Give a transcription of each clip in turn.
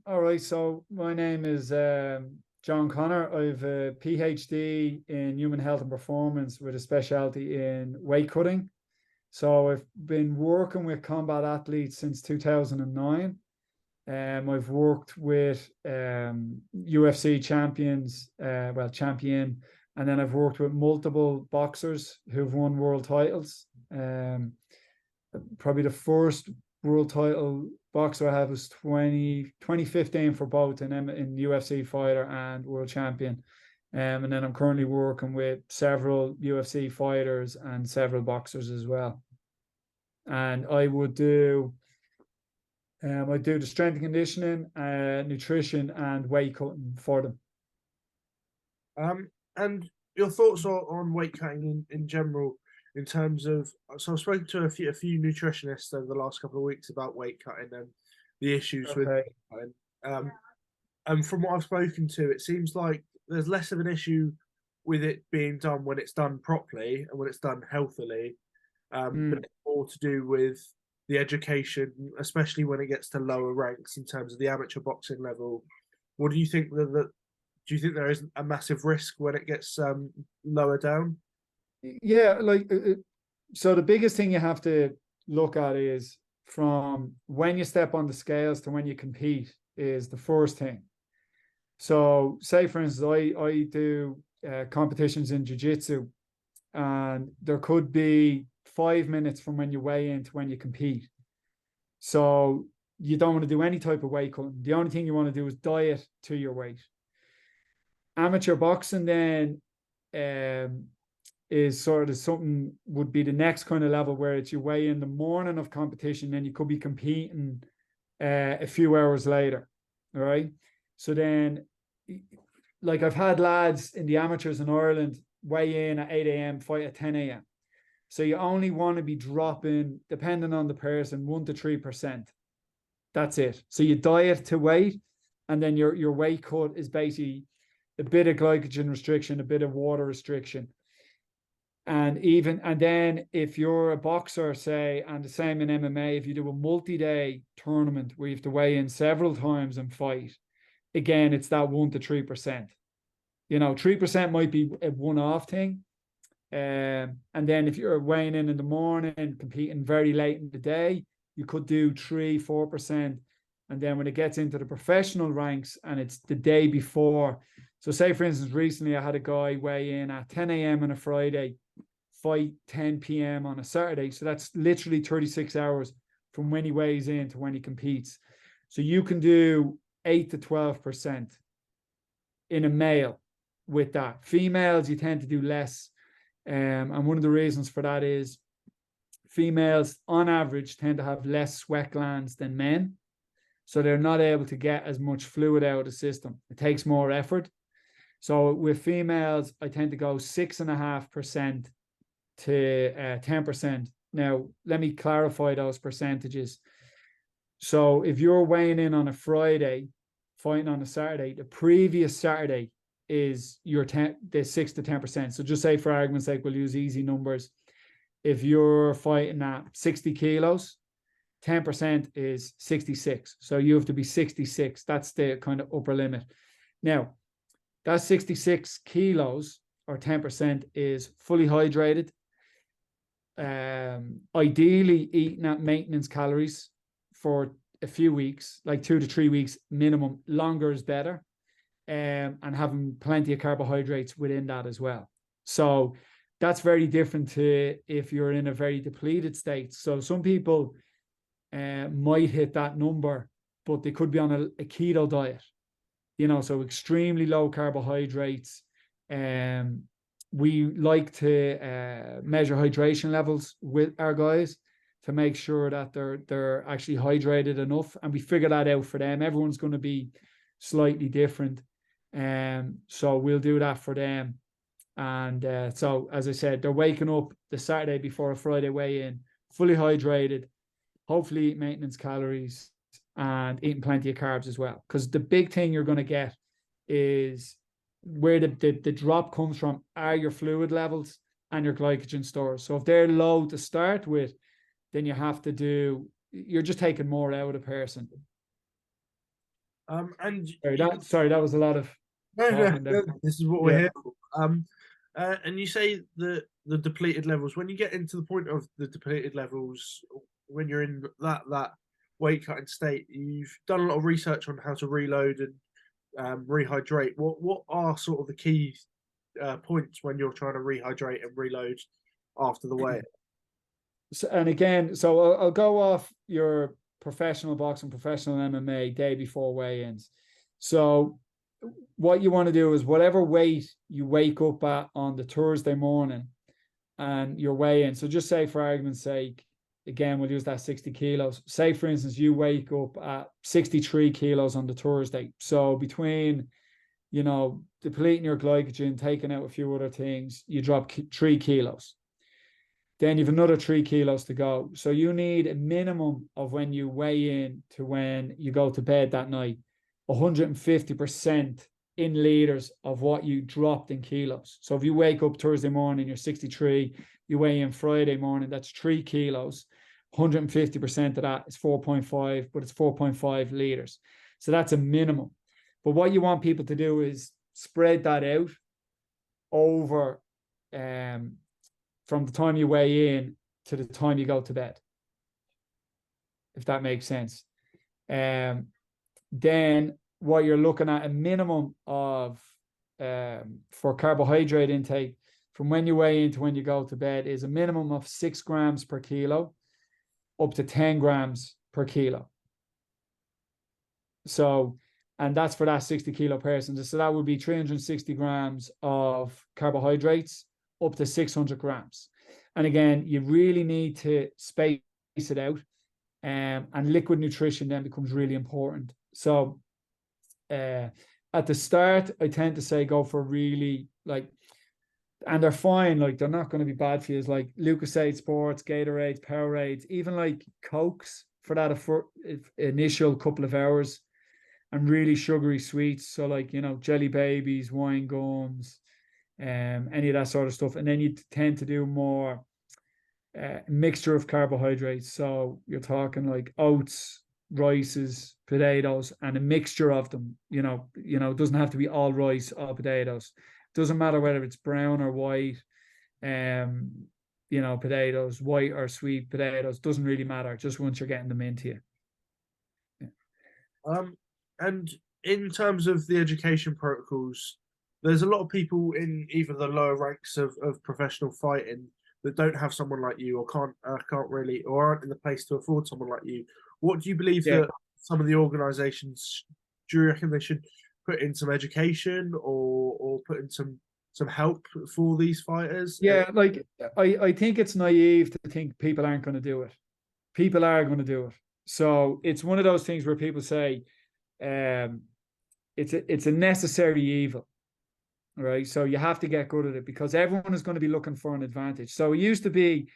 All right. So my name is John Connor. I've a PhD in human health and performance with a specialty in weight cutting. So I've been working with combat athletes since 2009. I've worked with UFC champions, champion, and then I've worked with multiple boxers who've won world titles. Probably the first world title boxer I had was 2015 for both in UFC fighter and world champion. And then I'm currently working with several UFC fighters and several boxers as well. And I do the strength and conditioning, nutrition, and weight cutting for them. And your thoughts on weight cutting in general, in terms of, so I've spoken to a few nutritionists over the last couple of weeks about weight cutting and the issues with weight cutting. And from what I've spoken to, it seems like there's less of an issue with it being done when it's done properly and when it's done healthily, but it's more to do with the education, especially when it gets to lower ranks in terms of the amateur boxing level. What do you think do you think there is a massive risk when it gets lower down? Yeah, so the biggest thing you have to look at is from when you step on the scales to when you compete is the first thing. So say, for instance, I do competitions in jiu-jitsu, and there could be 5 minutes from when you weigh in to when you compete. So you don't want to do any type of weight cutting. The only thing you want to do is diet to your weight. Amateur boxing then is sort of something, would be the next kind of level, where it's you weigh in the morning of competition, then you could be competing a few hours later. All right. So then, like, I've had lads in the amateurs in Ireland weigh in at 8 a.m., fight at 10 a.m. So you only want to be dropping, depending on the person, 1 to 3%. That's it. So you diet to weight, and then your weight cut is basically a bit of glycogen restriction, a bit of water restriction. And then if you're a boxer, say, and the same in MMA, if you do a multi-day tournament where you have to weigh in several times and fight, again, it's that 1 to 3%. 3% might be a one-off thing. And then if you're weighing in the morning and competing very late in the day, you could do 3-4%. And then when it gets into the professional ranks and it's the day before, so say, for instance, recently I had a guy weigh in at 10 a.m. on a Friday, fight 10 p.m. on a Saturday. So that's literally 36 hours from when he weighs in to when he competes. So you can do 8 to 12% in a male with that. Females, you tend to do less. And one of the reasons for that is females, on average, tend to have less sweat glands than men. So they're not able to get as much fluid out of the system. It takes more effort. So with females, I tend to go 6.5% to 10%. Now, let me clarify those percentages. So if you're weighing in on a Friday, fighting on a Saturday, the previous Saturday is the 6 to 10%. So just say, for argument's sake, we'll use easy numbers. If you're fighting at 60 kilos, 10% is 66. So you have to be 66. That's the kind of upper limit. Now, that 66 kilos or 10% is fully hydrated. Ideally eating at maintenance calories for a few weeks, like 2 to 3 weeks minimum. Longer is better. And having plenty of carbohydrates within that as well. So that's very different to if you're in a very depleted state. So some people might hit that number, but they could be on a keto diet, so extremely low carbohydrates. We like to measure hydration levels with our guys to make sure that they're actually hydrated enough, and we figure that out for them. Everyone's going to be slightly different. So we'll do that for them. And so, as I said, they're waking up the Saturday before a Friday weigh-in, fully hydrated, hopefully eat maintenance calories and eating plenty of carbs as well. Because the big thing you're going to get is where the drop comes from are your fluid levels and your glycogen stores. So if they're low to start with, then you're just taking more out of a person. And sorry, that was a lot of talking there. this is what we're here for. And you say the depleted levels. When you get into the point of the depleted levels, when you're in that weight cutting state, you've done a lot of research on how to reload and rehydrate. What are sort of the key points when you're trying to rehydrate and reload after the weigh? So, and again, so I'll go off your professional boxing, professional MMA day before weigh-ins. So what you want to do is whatever weight you wake up at on the Thursday morning and your weigh-in. So just say, for argument's sake, again, we'll use that 60 kilos. Say, for instance, you wake up at 63 kilos on the Thursday. So between, depleting your glycogen, taking out a few other things, you drop 3 kilos. Then you've another 3 kilos to go. So you need a minimum of when you weigh in to when you go to bed that night, 150% in liters of what you dropped in kilos. So if you wake up Thursday morning, you're 63, you weigh in Friday morning, that's 3 kilos. 150% of that is 4.5, but it's 4.5 liters. So that's a minimum. But what you want people to do is spread that out over from the time you weigh in to the time you go to bed, if that makes sense. Then what you're looking at, a minimum of for carbohydrate intake from when you weigh in to when you go to bed, is a minimum of 6 grams per kilo up to 10 grams per kilo. So, and that's for that 60 kilo person. So that would be 360 grams of carbohydrates up to 600 grams. And again, you really need to space it out. And liquid nutrition then becomes really important. So at the start, I tend to say go for really and they're fine, they're not going to be bad for you. It's like Lucasade Sports, Gatorades, Powerades, even like Cokes for that initial couple of hours, and really sugary sweets. So Jelly Babies, wine gums, any of that sort of stuff. And then you tend to do more mixture of carbohydrates. So you're talking like oats, rices, potatoes, and a mixture of them. It doesn't have to be all rice, all potatoes. Doesn't matter whether it's brown or white, potatoes, white or sweet potatoes, doesn't really matter, just once you're getting them into you. Yeah. And in terms of the education protocols, there's a lot of people in either the lower ranks of professional fighting that don't have someone like you, or can't really, or aren't in the place to afford someone like you. What do you believe that some of the organisations, do you reckon they should put in some education or put in some help for these fighters? Yeah, I think it's naive to think people aren't going to do it. People are going to do it. So it's one of those things where people say it's a necessary evil, right? So you have to get good at it because everyone is going to be looking for an advantage. So it used to be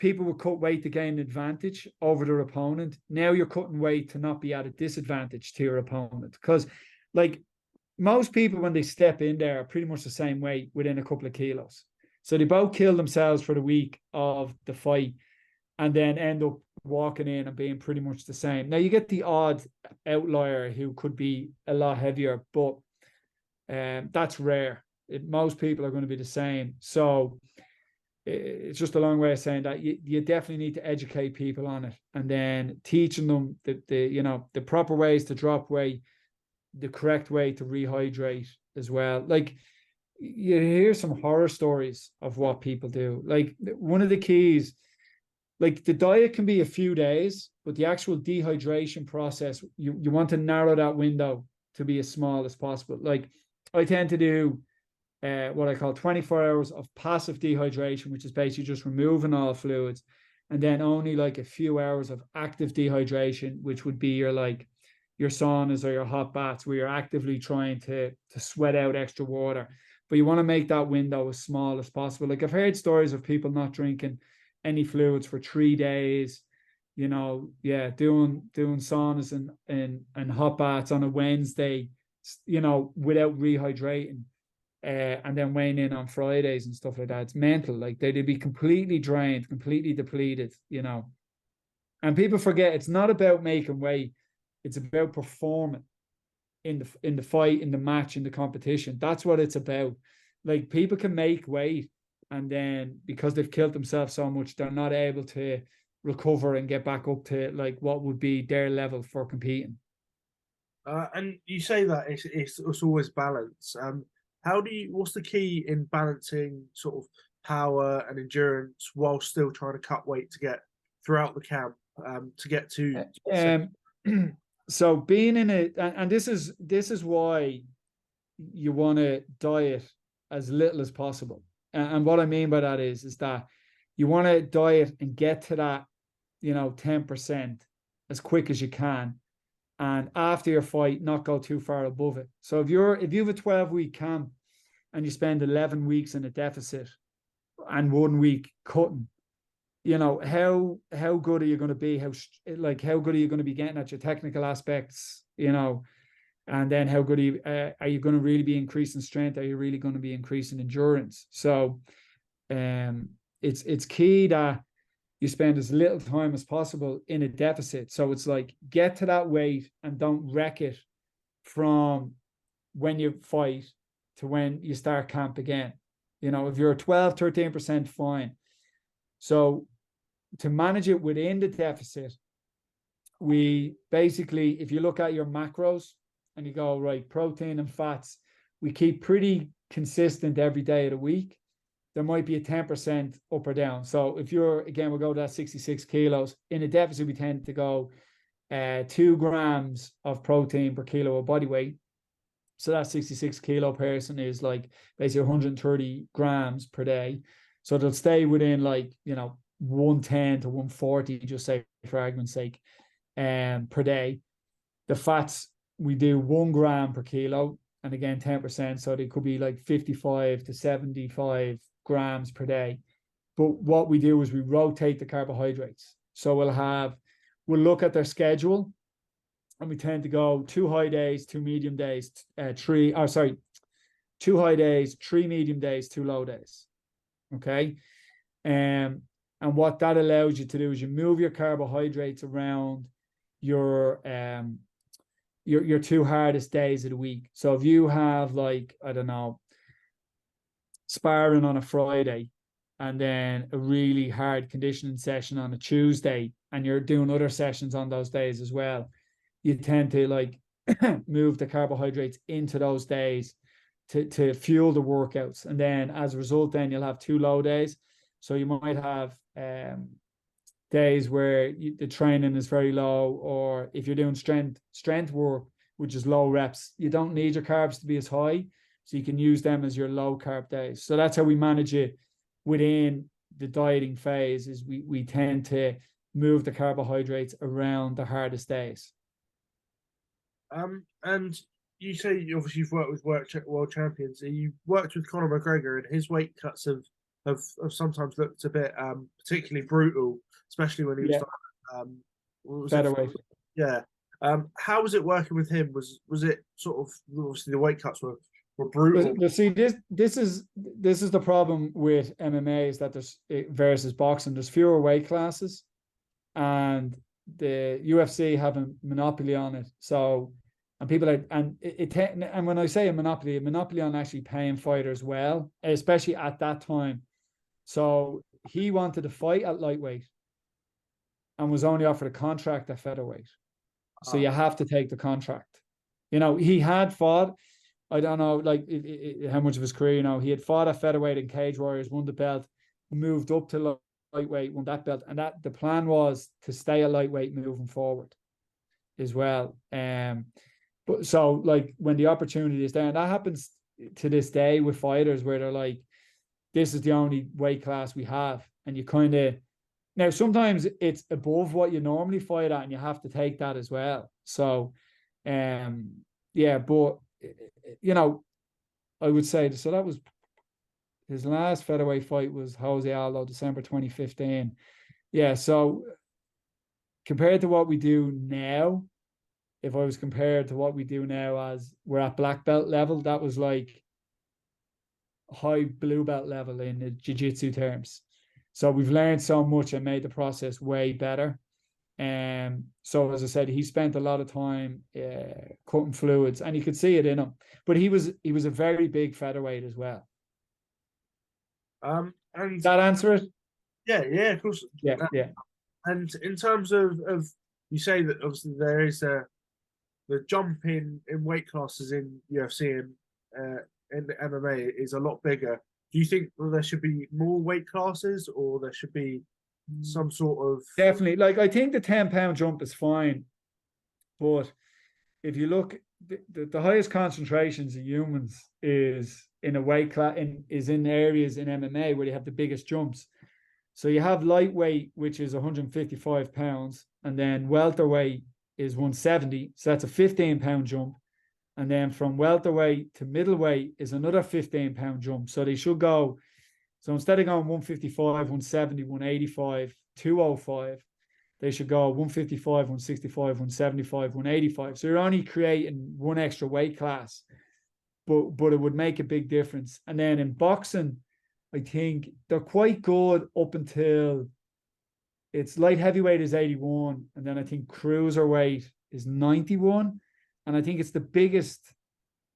people would cut weight to gain an advantage over their opponent. Now you're cutting weight to not be at a disadvantage to your opponent, because most people, when they step in there, are pretty much the same weight within a couple of kilos. So they both kill themselves for the week of the fight and then end up walking in and being pretty much the same. Now you get the odd outlier who could be a lot heavier, but that's rare. Most people are going to be the same. So it's just a long way of saying that you definitely need to educate people on it, and then teaching them the proper ways to drop weight, the correct way to rehydrate as well. You hear some horror stories of what people do. One of the keys, the diet can be a few days, but the actual dehydration process, you want to narrow that window to be as small as possible. I tend to do what I call 24 hours of passive dehydration, which is basically just removing all fluids, and then only a few hours of active dehydration, which would be your saunas or your hot baths, where you're actively trying to sweat out extra water. But you want to make that window as small as possible. I've heard stories of people not drinking any fluids for 3 days, doing saunas and hot baths on a Wednesday, without rehydrating, and then weighing in on Fridays and stuff like that. It's mental. They'd be completely drained, completely depleted, and people forget it's not about making weight. It's about performing. in the fight, in the match, in the competition. That's what it's about. Like, people can make weight, and then because they've killed themselves so much, they're not able to recover and get back up to like what would be their level for competing. And you say that it's always balance. What's the key in balancing sort of power and endurance while still trying to cut weight to get throughout the camp, to get to so being in it, and this is why you want to diet as little as possible. And what I mean by that is that you want to diet and get to that, 10% as quick as you can. And after your fight, not go too far above it. So if you have a 12-week camp and you spend 11 weeks in a deficit and 1 week cutting, how good are you going to be? How good are you going to be getting at your technical aspects? And then how good are you going to really be increasing strength? Are you really going to be increasing endurance? So, it's key that you spend as little time as possible in a deficit. So it's like, get to that weight and don't wreck it from when you fight to when you start camp again. If you're 12, 13%, fine. So to manage it within the deficit, we basically, if you look at your macros and you go, right, protein and fats, we keep pretty consistent every day of the week. There might be a 10% up or down. So if we'll go to that 66 kilos. In a deficit, we tend to go 2 grams of protein per kilo of body weight. So that 66 kilo person is like basically 130 grams per day. So they'll stay within 110 to 140, just say for argument's sake, per day. The fats, we do 1 gram per kilo, and again 10%. So they could be like 55 to 75 grams per day. But what we do is we rotate the carbohydrates. So we'll look at their schedule, and we tend to go 2 high days, 2 medium days, 2 high days, 3 medium days, 2 low days. Okay. And what that allows you to do is you move your carbohydrates around your 2 hardest days of the week. So if you have sparring on a Friday and then a really hard conditioning session on a Tuesday, and you're doing other sessions on those days as well, you tend to move the carbohydrates into those days to fuel the workouts. And then as a result, then you'll have 2 low days. So you might have days where the training is very low, or if you're doing strength work, which is low reps, you don't need your carbs to be as high. So you can use them as your low carb days. So that's how we manage it within the dieting phase, is we tend to move the carbohydrates around the hardest days. And you say you've worked with world champions. You worked with Conor McGregor, and his weight cuts have sometimes looked a bit particularly brutal, especially when he was featherweight. Yeah. How was it working with him? Was it sort of, obviously the weight cuts were brutal? But see, this is the problem with MMA, is that there's versus boxing. There's fewer weight classes, and the UFC have a monopoly on it. So, and people are, and when I say a monopoly on actually paying fighters well, especially at that time. So he wanted to fight at lightweight and was only offered a contract at featherweight. So you have to take the contract. He had fought, I don't know, how much of his career, he had fought at featherweight in Cage Warriors, won the belt, moved up to lightweight, won that belt. And that the plan was to stay at lightweight moving forward as well. But so when the opportunity is there, and that happens to this day with fighters where they're like, this is the only weight class we have. And you kind of, now sometimes it's above what you normally fight at, and you have to take that as well. So, but I would say, so that was his last featherweight fight was Jose Aldo, December 2015. Yeah. So compared to what we do now, if I was compared to what we do now as we're at black belt level, that was like high blue belt level in the jiu-jitsu terms. So we've learned so much and made the process way better. So as I said, he spent a lot of time cutting fluids, and you could see it in him. But he was a very big featherweight as well. And That answer it? yeah, of course. Yeah, yeah. And in terms of you say that obviously there is the jump in weight classes in UFC and in the MMA is a lot bigger. Do you think there should be more weight classes, or there should be some sort of Definitely. Like, I think the 10-pound jump is fine, but if you look, the highest concentrations of humans is in a weight class is in areas in MMA where you have the biggest jumps. So you have lightweight, which is 155 pounds, and then welterweight is 170. So that's a 15-pound jump. And then from welterweight to middleweight is another 15-pound jump. So they should go. So instead of going 155, 170, 185, 205, they should go 155, 165, 175, 185. So you're only creating one extra weight class, but it would make a big difference. And then in boxing, I think they're quite good up until it's light heavyweight is 81, and then I think cruiserweight is 91, and I think it's the biggest.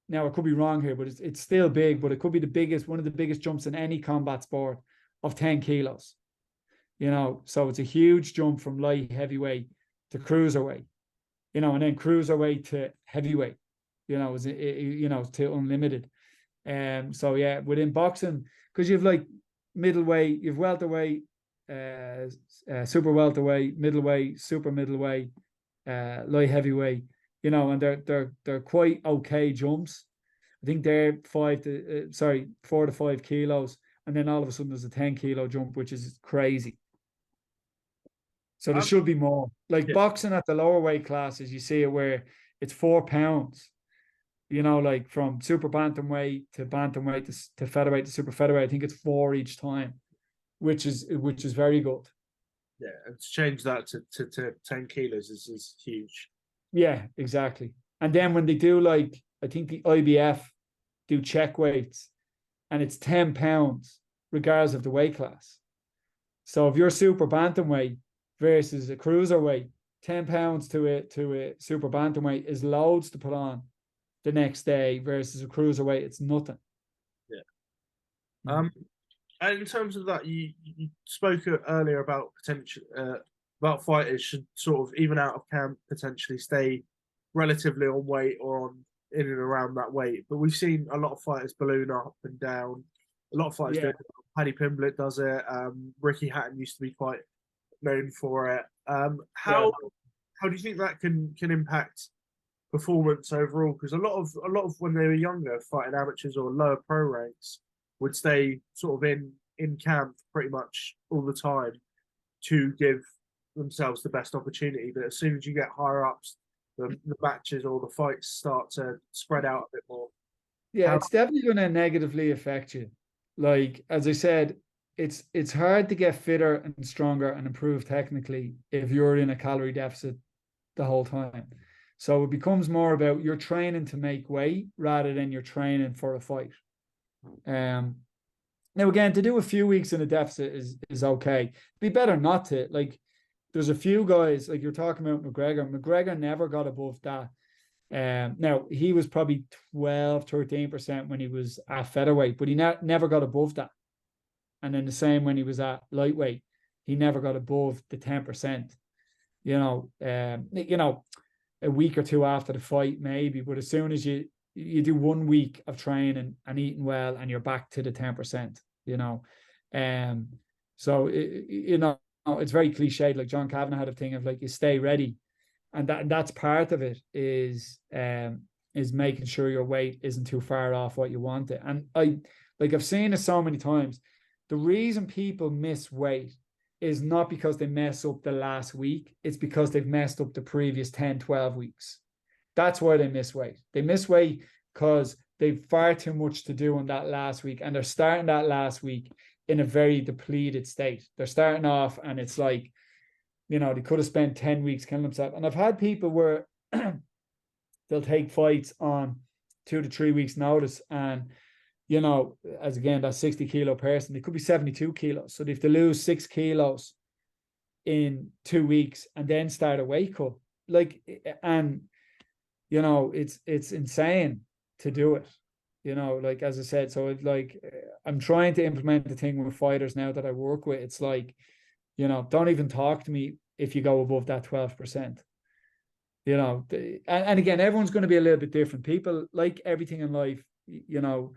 Now I could be wrong here, but it's still big, but it could be the biggest, one of the biggest jumps in any combat sport of 10 kilos. So it's a huge jump from light heavyweight to cruiserweight, and then cruiserweight to heavyweight, to unlimited. So yeah, within boxing, because you've like middleweight, you've welterweight, super welterweight, middleweight, super middleweight, light heavyweight, and they're quite okay jumps. I think they're 4 to 5 kilos, and then all of a sudden there's a 10-kilo jump, which is crazy. So there should be more. Like boxing at the lower weight classes, you see it where it's 4 pounds. Like from super bantamweight to featherweight to super featherweight, I think it's 4 each time, which is very good. Yeah, and to change that to 10 kilos is huge. Yeah, exactly. And then when they do, like, I think the IBF do check weights, and it's 10 pounds regardless of the weight class. So if you're super bantamweight versus a cruiserweight, 10 pounds to a super bantamweight is loads to put on the next day, versus a cruiserweight, it's nothing. Yeah. And in terms of that, you spoke earlier about potential about fighters should sort of even out of camp potentially stay relatively on weight or on in and around that weight. But we've seen a lot of fighters balloon up and down. A lot of fighters do it. Paddy Pimblett does it. Ricky Hatton used to be quite known for it. How do you think that can impact performance overall? Because a lot of when they were younger, fighting amateurs or lower pro ranks, would stay sort of in camp pretty much all the time to give themselves the best opportunity. But as soon as you get higher ups, the matches or the fights start to spread out a bit more. Yeah, it's definitely going to negatively affect you. Like, as I said, it's hard to get fitter and stronger and improve technically if you're in a calorie deficit the whole time. So it becomes more about you're training to make weight rather than you're training for a fight. Now again, to do a few weeks in a deficit is okay. It'd be better not to. Like, there's a few guys, like you're talking about McGregor. McGregor never got above that. Now he was probably 12-13% when he was at featherweight, but he never got above that. And then the same when he was at lightweight, he never got above the 10%. A week or two after the fight, maybe, but as soon as you do 1 week of training and eating well, and you're back to the 10%, so it's very cliched. Like John Kavanagh had a thing of like, you stay ready, and that's part of it is making sure your weight isn't too far off what you want it. And I've seen it so many times. The reason people miss weight is not because they mess up the last week. It's because they've messed up the previous 10, 12 weeks. That's why they miss weight. They miss weight because they've far too much to do in that last week, and they're starting that last week in a very depleted state. They're starting off, and it's like, they could have spent 10 weeks killing themselves. And I've had people where they'll take fights on 2 to 3 weeks notice, and as again, that 60-kilo person, they could be 72 kilos. So they have to lose 6 kilos in 2 weeks and then start a weight cut. Like, and you know, it's insane to do it. You know, like as I said, so it's like I'm trying to implement the thing with fighters now that I work with. It's like, you know, don't even talk to me if you go above that 12%. You know, and again, everyone's going to be a little bit different. People, like everything in life, you know,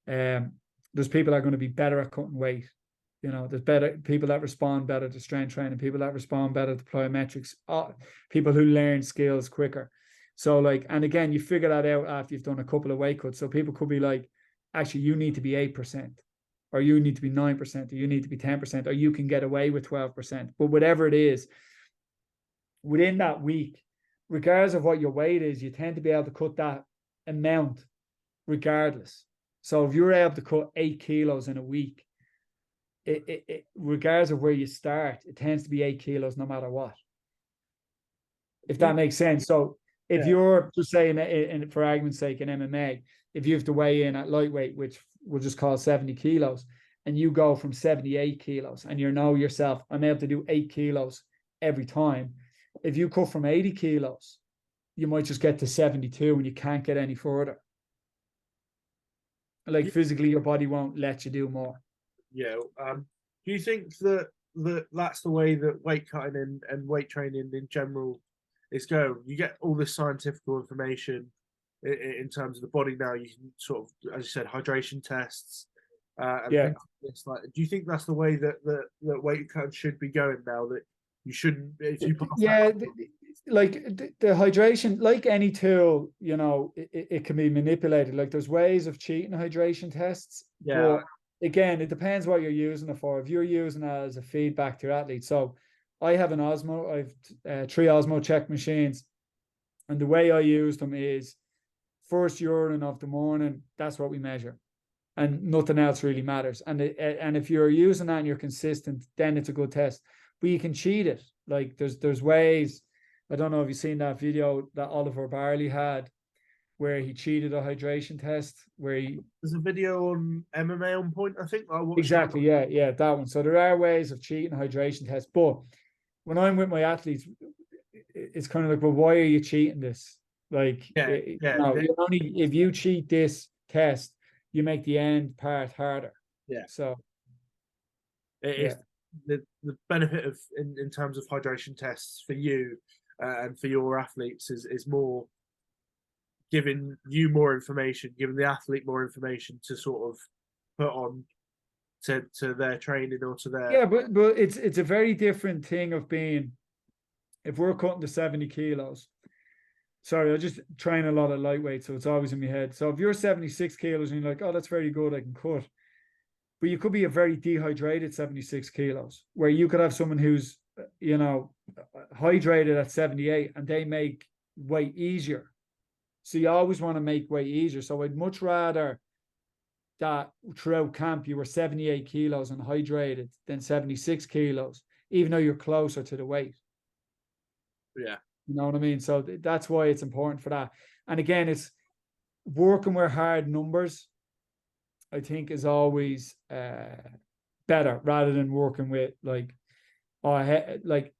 there's people that are going to be better at cutting weight. You know, there's better people that respond better to strength training, people that respond better to plyometrics, people who learn skills quicker. So like, and again, you figure that out after you've done a couple of weight cuts. So people could be like, actually, you need to be 8%, or you need to be 9%, or you need to be 10%, or you can get away with 12%. But whatever it is, within that week, regardless of what your weight is, you tend to be able to cut that amount regardless. So if you're able to cut 8 kilos in a week, regardless of where you start, it tends to be 8 kilos no matter what. If that makes sense. So if you're, just saying, for argument's sake, in MMA, if you have to weigh in at lightweight, which we'll just call 70 kilos, and you go from 78 kilos and you know yourself, I'm able to do 8 kilos every time. If you cut from 80 kilos, you might just get to 72 and you can't get any further. Like physically, your body won't let you do more. Yeah. Do you think that that's the way that weight cutting and weight training in general is going? You get all this scientific information in terms of the body now. You can sort of, as you said, hydration tests. And things like this. Like, do you think that's the way that weight cutting should be going now? That you shouldn't, if you pass like the hydration, like any tool, you know, it can be manipulated. Like there's ways of cheating hydration tests. Yeah. But again, it depends what you're using it for. If you're using it as a feedback to your athlete. So I have an Osmo, I've 3 Osmo check machines. And the way I use them is first urine of the morning, that's what we measure. And nothing else really matters. And if you're using that and you're consistent, then it's a good test. But you can cheat it. Like there's ways. I don't know if you've seen that video that Oliver Barley had, where he cheated a hydration test. There's a video on MMA On Point, I think. Exactly, yeah, that one. So there are ways of cheating hydration tests. But when I'm with my athletes, it's kind of like, well, why are you cheating this? Like, only if you cheat this test, you make the end part harder. Yeah. So the benefit of in terms of hydration tests for you and for your athletes is more giving you more information, giving the athlete more information to sort of put on to their training or to their but it's a very different thing of being, if we're cutting to 70 kilos. Sorry, I just train a lot of lightweight, so it's always in my head. So if you're 76 kilos and you're like, oh, that's very good, I can cut. But you could be a very dehydrated 76 kilos, where you could have someone who's, you know, hydrated at 78 and they make weight easier. So you always want to make weight easier. So I'd much rather that throughout camp you were 78 kilos and hydrated than 76 kilos, even though you're closer to the weight. Yeah. You know what I mean? So that's why it's important for that. And again, it's working with hard numbers, I think, is always better rather than working with like the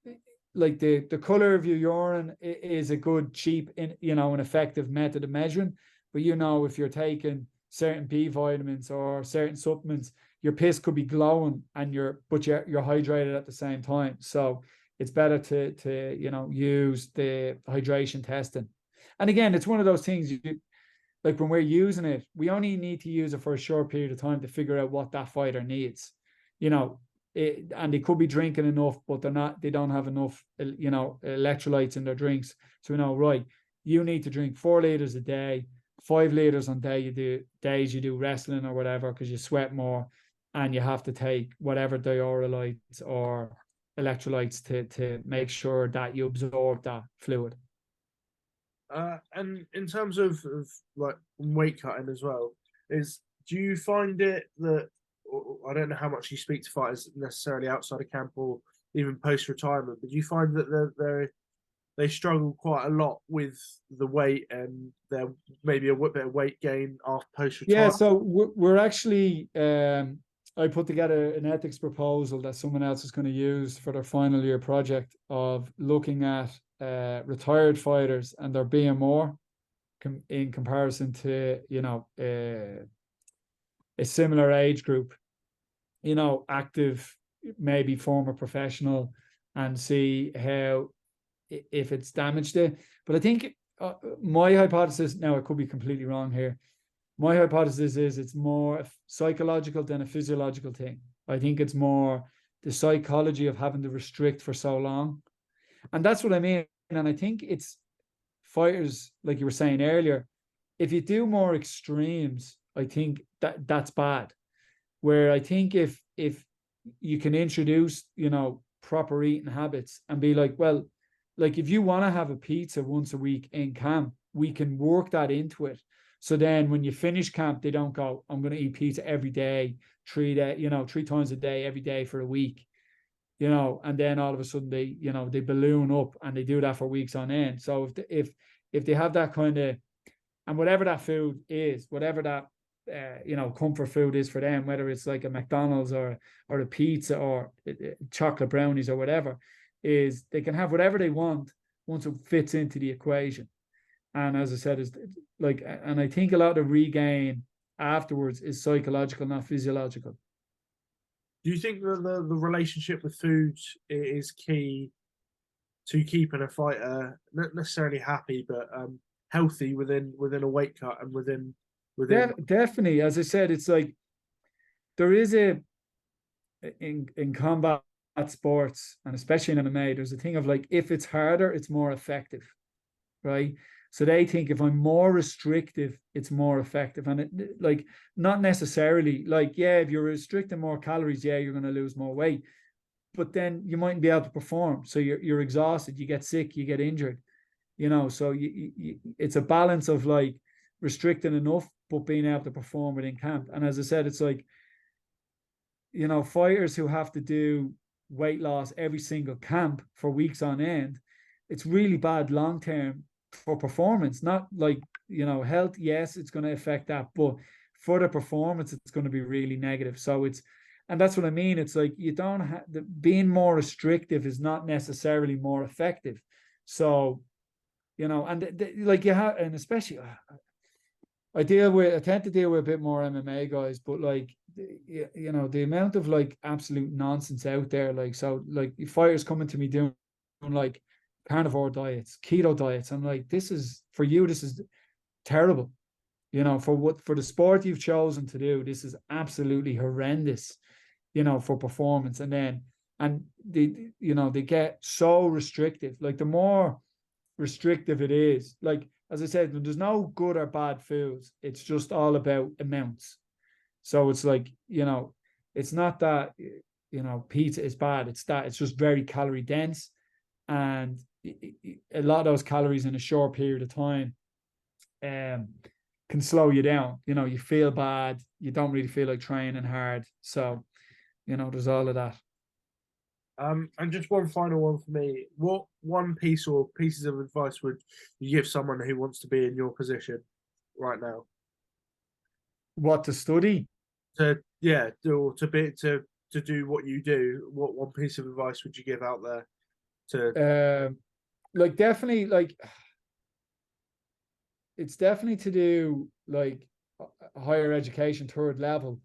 color of your urine is a good, cheap, an effective method of measuring. But you know, if you're taking certain B vitamins or certain supplements, your piss could be glowing and you're hydrated at the same time. So it's better to use the hydration testing. And again, it's one of those things, like when we're using it, we only need to use it for a short period of time to figure out what that fighter needs, and they could be drinking enough, but they don't have enough, electrolytes in their drinks. So right, you need to drink 4 liters a day, 5 liters on days you do wrestling or whatever, because you sweat more, and you have to take whatever diuretytes or electrolytes to make sure that you absorb that fluid. And in terms of like weight cutting as well, do you find it that, I don't know how much you speak to fighters necessarily outside of camp or even post-retirement, but do you find that they struggle quite a lot with the weight and there maybe a bit of weight gain after post-retirement? Yeah, so we're actually, I I put together an ethics proposal that someone else is going to use for their final year project of looking at retired fighters and their BMR in comparison to, you know, a similar age group, you know, active, maybe former professional, and see how, if it's damaged it. But I think my hypothesis, now I could be completely wrong here, my hypothesis is it's more psychological than a physiological thing. I think it's more the psychology of having to restrict for so long. And that's what I mean. And I think it's fighters, like you were saying earlier, if you do more extremes, I think that's bad. Where I think if you can introduce, you know, proper eating habits and be like, well, like if you want to have a pizza once a week in camp, we can work that into it. So then when you finish camp, they don't go, I'm going to eat pizza every day, 3 times a day, every day for a week, you know, and then all of a sudden they, you know, they balloon up and they do that for weeks on end. So if they have that kind of, and whatever that food is, whatever that, you know, comfort food is for them, whether it's like a McDonald's or a pizza or chocolate brownies or whatever, is they can have whatever they want once it fits into the equation. And as I said, is like, and I think a lot of regain afterwards is psychological, not physiological. Do you think that the relationship with food is key to keeping a fighter not necessarily happy, but healthy within a weight cut and within Definitely, as I said, it's like there is in combat sports, and especially in MMA, there's a thing of like, if it's harder, it's more effective, right? So they think if I'm more restrictive, it's more effective. And it, like, not necessarily, like, yeah, if you're restricting more calories, yeah, you're going to lose more weight, but then you mightn't be able to perform. So you're exhausted, you get sick, you get injured, you know. So it's a balance of like restricting enough, but being able to perform within camp. And as I said, it's like, you know, fighters who have to do weight loss every single camp for weeks on end, it's really bad long term for performance. Not like, you know, health, yes, it's going to affect that, but for the performance, it's going to be really negative. So it's, and that's what I mean. It's like you don't have being more restrictive is not necessarily more effective. So, you know, and like you have, and especially I tend to deal with a bit more MMA guys, but like, you know, the amount of like absolute nonsense out there, like, so like fighters coming to me doing like carnivore diets, keto diets. I'm like, this is for you, this is terrible. You know, for the sport you've chosen to do, this is absolutely horrendous, you know, for performance. And then, and they, you know, they get so restrictive. Like the more restrictive it is, like, as I said, there's no good or bad foods. It's just all about amounts. So it's like, you know, it's not that, you know, pizza is bad. It's that it's just very calorie dense. And a lot of those calories in a short period of time can slow you down. You know, you feel bad. You don't really feel like training hard. So, you know, there's all of that. And just one final one for me. What one piece or pieces of advice would you give someone who wants to be in your position right now? What to study? To do what you do. What one piece of advice would you give out there? To like definitely, like it's definitely to do like higher education, third level,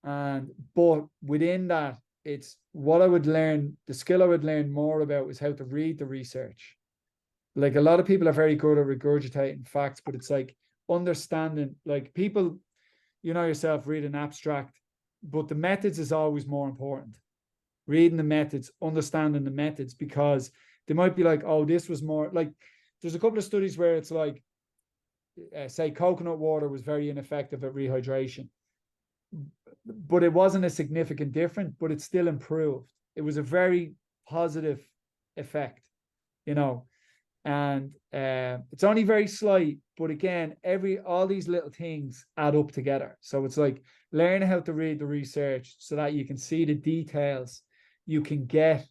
and but within that, it's what I would learn. The skill I would learn more about is how to read the research. Like a lot of people are very good at regurgitating facts, but it's like understanding, like people, you know yourself, read an abstract, but the methods is always more important. Reading the methods, understanding the methods, because they might be like, oh, this was more like, there's a couple of studies where it's like, say coconut water was very ineffective at rehydration, but it wasn't a significant difference, but it still improved. It was a very positive effect, you know, and it's only very slight, but again, all these little things add up together. So it's like learn how to read the research so that you can see the details, you can get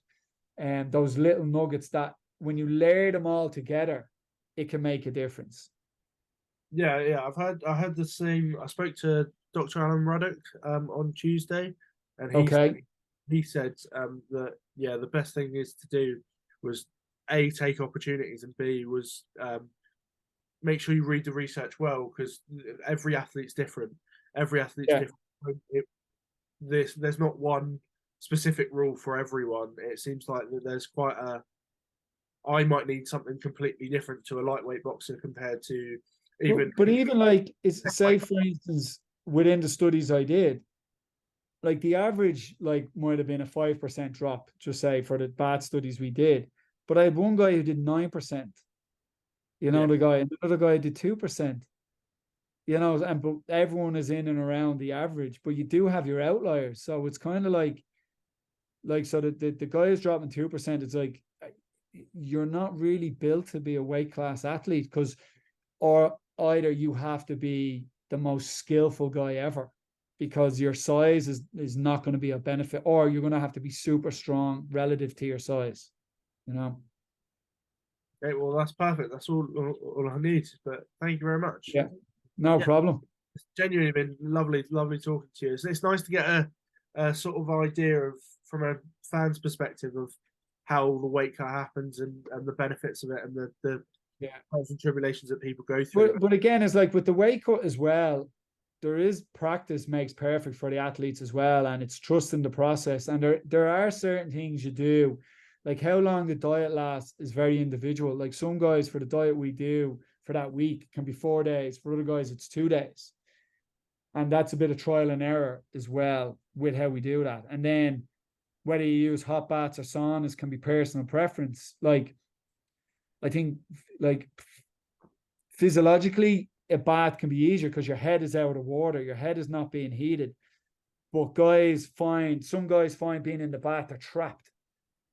those little nuggets that when you layer them all together, it can make a difference. Yeah, I had the same. I spoke to Dr. Alan Ruddock on Tuesday, and Okay. he said that the best thing is to do was A, take opportunities, and B was make sure you read the research well, because every athlete's different. Every athlete's different. There's not one specific rule for everyone. It seems like that there's quite a. I might need something completely different to a lightweight boxer compared to even. But even like, it's, say for instance, within the studies I did, like the average like might have been a 5% drop, just say, for the bad studies we did. But I had one guy who did 9%. You know, another guy did 2%. You know, and but everyone is in and around the average, but you do have your outliers. So it's kind of like so the guy is dropping 2%. It's like, you're not really built to be a weight class athlete, because or either you have to be the most skillful guy ever, because your size is not going to be a benefit, or you're going to have to be super strong relative to your size, you know. Okay, well, that's perfect. That's all I need. But thank you very much. Yeah, no problem. It's genuinely been lovely talking to you. It's nice to get a sort of idea of, from a fan's perspective, of how the weight cut happens and the benefits of it, and the trials and tribulations that people go through. But again, it's like with the weight cut as well, there is practice makes perfect for the athletes as well, and it's trust in the process. And there are certain things you do, like how long the diet lasts is very individual. Like some guys, for the diet we do for that week, can be 4 days. For other guys, it's 2 days. And that's a bit of trial and error as well with how we do that. And then whether you use hot baths or saunas can be personal preference. Like, I think, like, physiologically, a bath can be easier because your head is out of water, your head is not being heated. But some guys find being in the bath, they're trapped.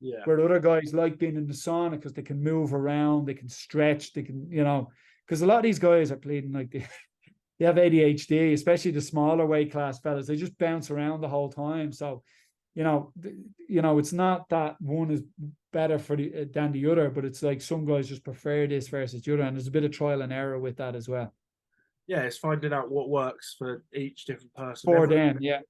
Yeah. Where other guys like being in the sauna because they can move around, they can stretch, they can, you know, because a lot of these guys are pleading like they have ADHD, especially the smaller weight class fellas. They just bounce around the whole time. So, you know, it's not that one is better than the other, but it's like some guys just prefer this versus the other, and there's a bit of trial and error with that as well. Yeah, it's finding out what works for each different person. For them, yeah.